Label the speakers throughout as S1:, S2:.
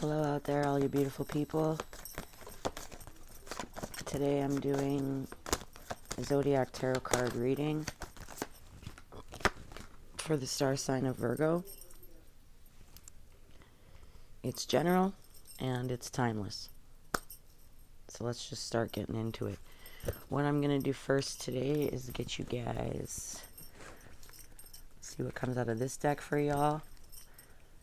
S1: Hello out there, all you beautiful people. Today I'm doing a Zodiac Tarot card reading for the star sign of Virgo. It's general and it's timeless. So let's just start getting into it. What I'm going to do first today is get you guys, see what comes out of this deck for y'all.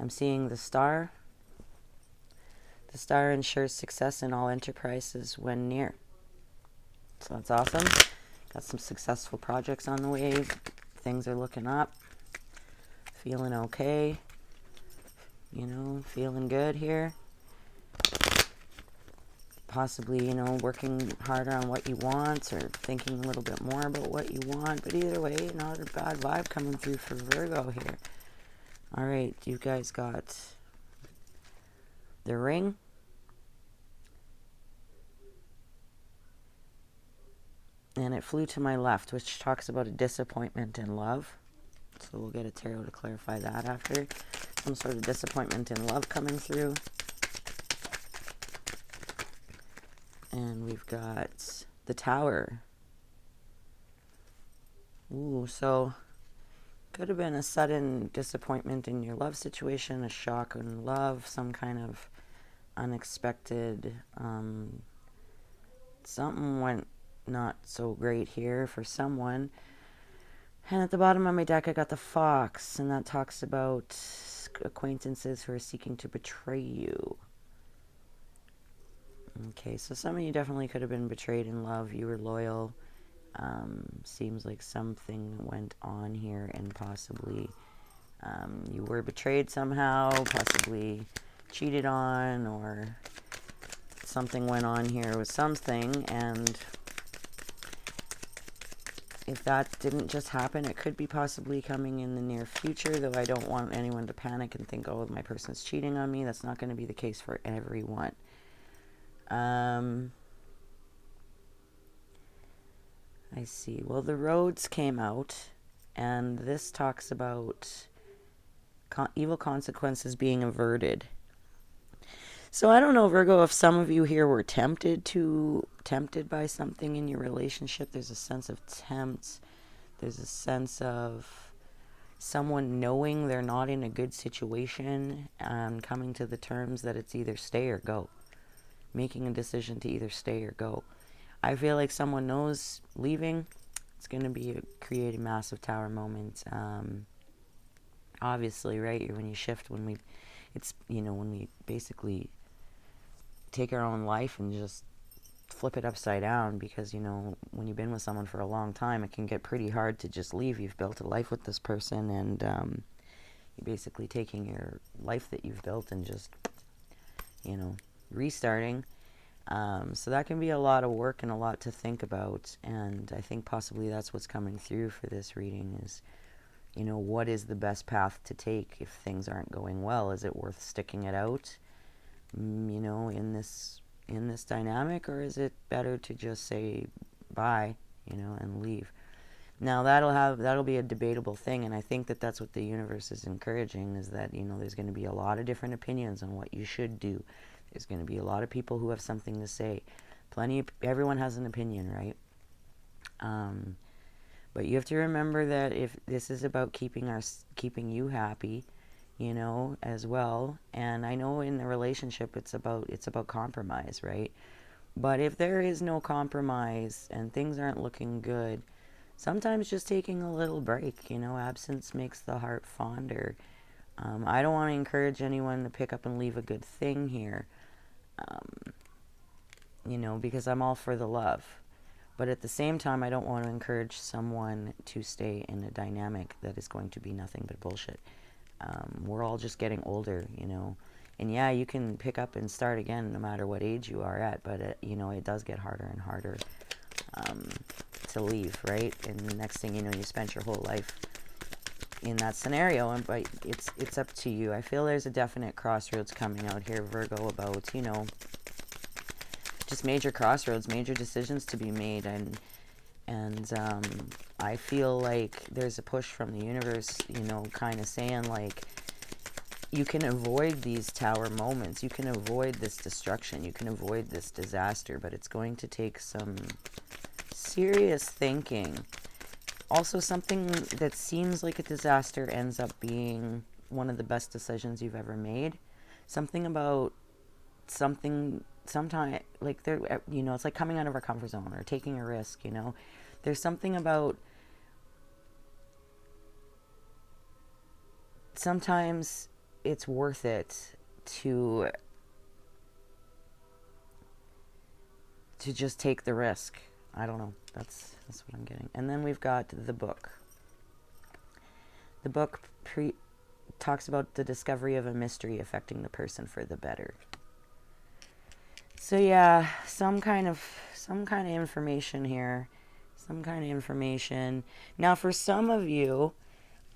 S1: I'm seeing the star. The star ensures success in all enterprises when near. So that's awesome. Got some successful projects on the way. Things are looking up. Feeling okay. You know, feeling good here. Possibly, you know, working harder on what you want or thinking a little bit more about what you want. But either way, not a bad vibe coming through for Virgo here. All right, you guys got the ring. And it flew to my left, which talks about a disappointment in love. So we'll get a tarot to clarify that after. Some sort of disappointment in love coming through. And we've got the Tower. Ooh, so could have been a sudden disappointment in your love situation, a shock in love, some kind of unexpected, something went not so great here for someone. And at the bottom of my deck I got the Fox, and that talks about acquaintances who are seeking to betray you. Okay, so some of you definitely could have been betrayed in love. You were loyal. Seems like something went on here and possibly you were betrayed somehow, possibly cheated on, or something went on here with something. And if that didn't just happen, it could be possibly coming in the near future, though I don't want anyone to panic and think, oh, my person's cheating on me. That's not going to be the case for everyone. I see. Well, the roads came out, and this talks about evil consequences being averted. So I don't know, Virgo, if some of you here were tempted by something in your relationship. There's a sense of tempt. There's a sense of someone knowing they're not in a good situation and coming to the terms that it's either stay or go. Making a decision to either stay or go. I feel like someone knows leaving. It's going to create a massive Tower moment. Obviously, right? When you shift, when we basically take our own life and just flip it upside down, because, you know, when you've been with someone for a long time, it can get pretty hard to just leave. You've built a life with this person, and you're basically taking your life that you've built and just, you know, restarting. So that can be a lot of work and a lot to think about, and I think possibly that's what's coming through for this reading is, you know, what is the best path to take if things aren't going well? Is it worth sticking it out, you know, in this dynamic, or is it better to just say bye, you know, and leave? Now that'll be a debatable thing, and I think that that's what the universe is encouraging, is that, you know, there's going to be a lot of different opinions on what you should do. There's going to be a lot of people who have something to say. Everyone has an opinion, right? But you have to remember that if this is about keeping you happy, you know, as well. And I know in the relationship it's about compromise, right? But if there is no compromise and things aren't looking good, sometimes just taking a little break, you know, absence makes the heart fonder. I don't want to encourage anyone to pick up and leave a good thing here, you know, because I'm all for the love. But at the same time, I don't want to encourage someone to stay in a dynamic that is going to be nothing but bullshit. We're all just getting older, you know. And yeah, you can pick up and start again no matter what age you are at, but you know, it does get harder and harder to leave, right? And the next thing you know, you spent your whole life in that scenario, but it's up to you. I feel there's a definite crossroads coming out here, Virgo, about, you know, just major crossroads, major decisions to be made, and I feel like there's a push from the universe, you know, kind of saying like, you can avoid these tower moments. You can avoid this destruction. You can avoid this disaster, but it's going to take some serious thinking. Also, something that seems like a disaster ends up being one of the best decisions you've ever made. Something about something, sometime, like there, it's like coming out of our comfort zone or taking a risk, There's something about sometimes it's worth it to just take the risk. I don't know. That's what I'm getting. And then we've got the book. The book talks about the discovery of a mystery affecting the person for the better. So yeah, some kind of information here. Some kind of information. Now for some of you,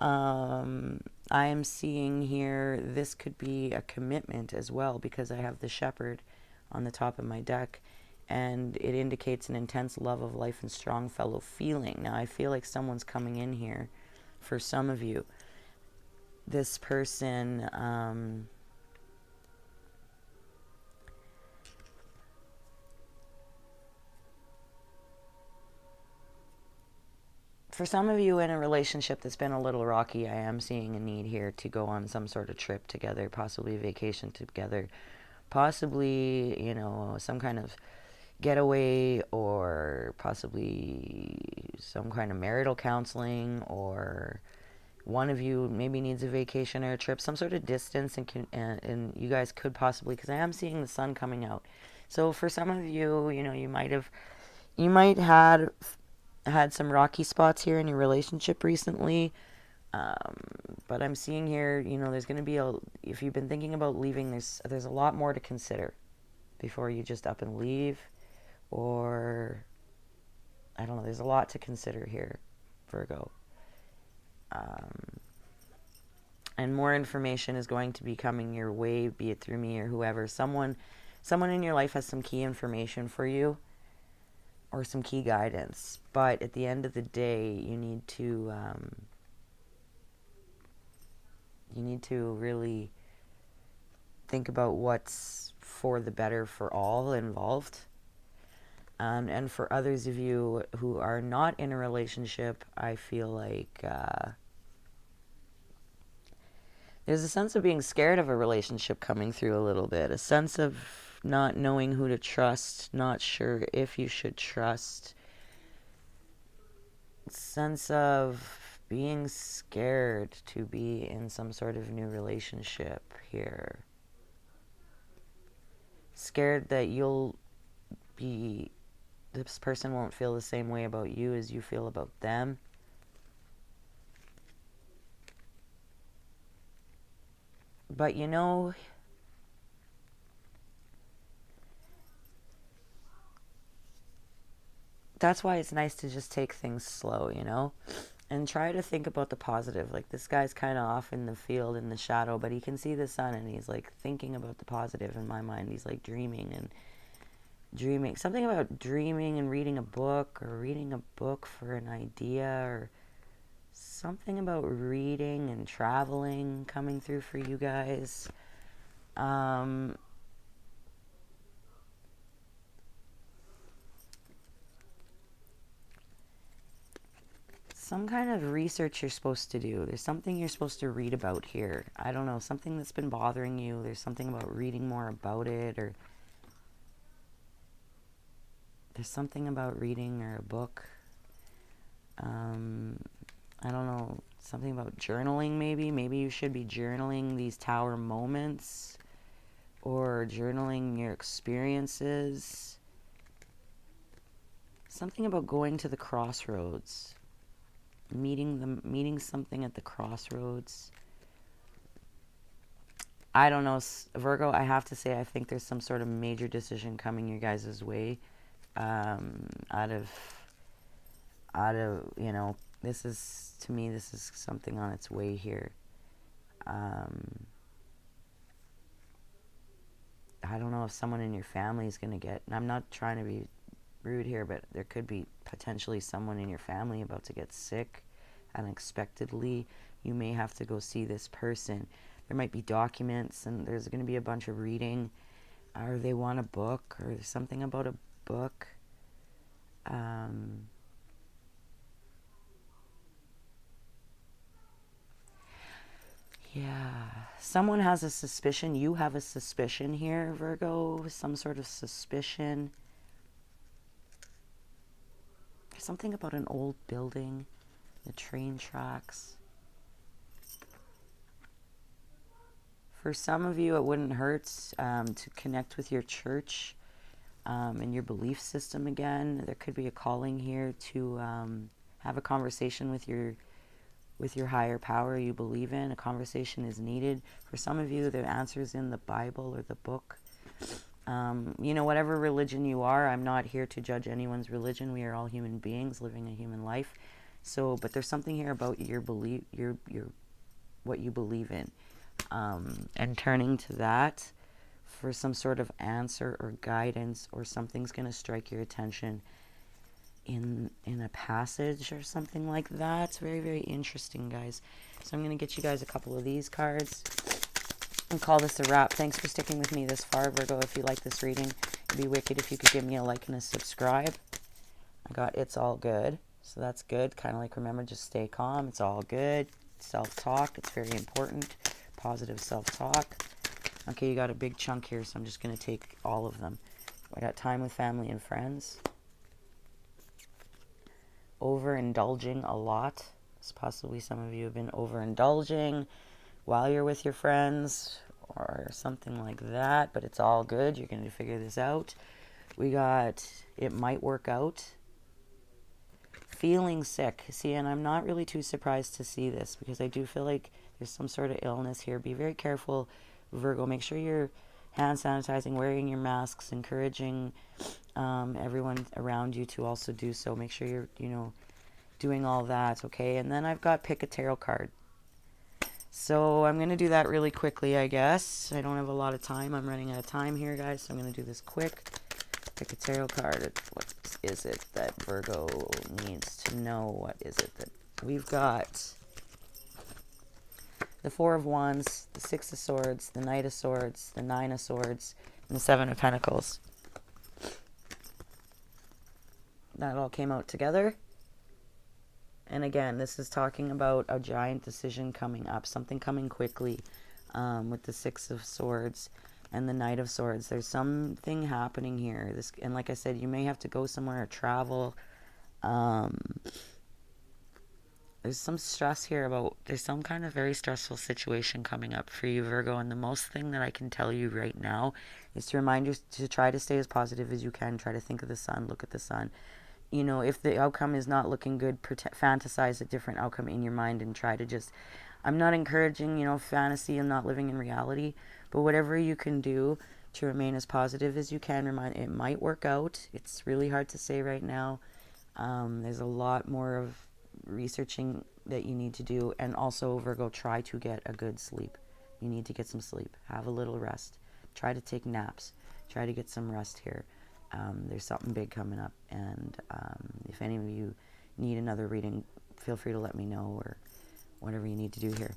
S1: I am seeing here this could be a commitment as well, because I have the shepherd on the top of my deck, and it indicates an intense love of life and strong fellow feeling. Now I feel like someone's coming in here for some of you. This person, for some of you in a relationship that's been a little rocky, I am seeing a need here to go on some sort of trip together, possibly a vacation together, possibly, some kind of getaway, or possibly some kind of marital counseling, or one of you maybe needs a vacation or a trip, some sort of distance, and you guys could possibly, because I am seeing the sun coming out. So for some of you, you might had some rocky spots here in your relationship recently, but I'm seeing here, there's going to be if you've been thinking about leaving, there's a lot more to consider before you just up and leave, or I don't know, there's a lot to consider here, Virgo. And more information is going to be coming your way, be it through me or whoever. Someone in your life has some key information for you, or some key guidance. But at the end of the day, you need to really think about what's for the better for all involved. And for others of you who are not in a relationship, I feel like there's a sense of being scared of a relationship coming through a little bit. A sense of not knowing who to trust, not sure if you should trust. Sense of being scared to be in some sort of new relationship here. Scared that this person won't feel the same way about you as you feel about them. But that's why it's nice to just take things slow, and try to think about the positive. Like, this guy's kind of off in the field in the shadow, but he can see the sun, and he's like thinking about the positive. In my mind, he's like dreaming something about dreaming and reading a book, or reading a book for an idea, or something about reading and traveling coming through for you guys. Some kind of research you're supposed to do. There's something you're supposed to read about here. I don't know, something that's been bothering you. There's something about reading more about it, or there's something about reading or a book. I don't know, something about journaling maybe. Maybe you should be journaling these tower moments, or journaling your experiences. Something about going to the crossroads. Meeting something at the crossroads. I don't know, Virgo, I have to say, I think there's some sort of major decision coming your guys' way. Out of, this is, to me, this is something on its way here. I don't know if someone in your family is going to get, and I'm not trying to be rude here, but there could be potentially someone in your family about to get sick unexpectedly. You may have to go see this person. there might be documents, and there's going to be a bunch of reading, or they want a book, or something about a book. Yeah, someone has a suspicion. You have a suspicion here, Virgo, some sort of suspicion. There's something about an old building, the train tracks. For some of you, it wouldn't hurt to connect with your church and your belief system again. There could be a calling here to have a conversation with your higher power you believe in. A conversation is needed. For some of you, the answer is in the Bible or the book. Whatever religion you are, I'm not here to judge anyone's religion. We are all human beings living a human life. But there's something here about your belief, your what you believe in, and turning to that for some sort of answer or guidance, or something's going to strike your attention in a passage or something like that. It's very, very interesting, guys. So I'm going to get you guys a couple of these cards and call this a wrap. Thanks for sticking with me this far, Virgo. If you like this reading, it'd be wicked if you could give me a like and a subscribe. I got It's All Good, so that's good. Kind of like, remember, just stay calm. It's all good. Self-talk, it's very important. Positive self-talk. Okay, you got a big chunk here, so I'm just going to take all of them. I got time with family and friends. Overindulging a lot. So possibly some of you have been overindulging while you're with your friends or something like that, but it's all good. You're going to figure this out. We got it might work out. Feeling sick. See, and I'm not really too surprised to see this, because I do feel like there's some sort of illness here. Be very careful, Virgo. Make sure you're hand sanitizing, wearing your masks, encouraging everyone around you to also do so. Make sure you're, doing all that, okay? And then I've got pick a tarot card. So I'm going to do that really quickly, I guess. I don't have a lot of time. I'm running out of time here, guys, so I'm going to do this quick. Pick a tarot card. What is it that Virgo needs to know? What is it that we've got? The Four of Wands, the Six of Swords, the Knight of Swords, the Nine of Swords, and the Seven of Pentacles. That all came out together. And again, this is talking about a giant decision coming up, something coming quickly with the Six of Swords and the Knight of Swords. There's something happening here. And like I said, you may have to go somewhere or travel. There's some stress here there's some kind of very stressful situation coming up for you, Virgo. And the most thing that I can tell you right now is to remind you to try to stay as positive as you can. Try to think of the sun, look at the sun. If the outcome is not looking good, fantasize a different outcome in your mind and try to just, I'm not encouraging, fantasy and not living in reality, but whatever you can do to remain as positive as you can, it might work out. It's really hard to say right now. There's a lot more of researching that you need to do. And also, Virgo, try to get a good sleep. You need to get some sleep. Have a little rest. Try to take naps. Try to get some rest here. There's something big coming up, and if any of you need another reading, feel free to let me know, or whatever you need to do here.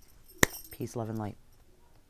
S1: Peace, love, and light.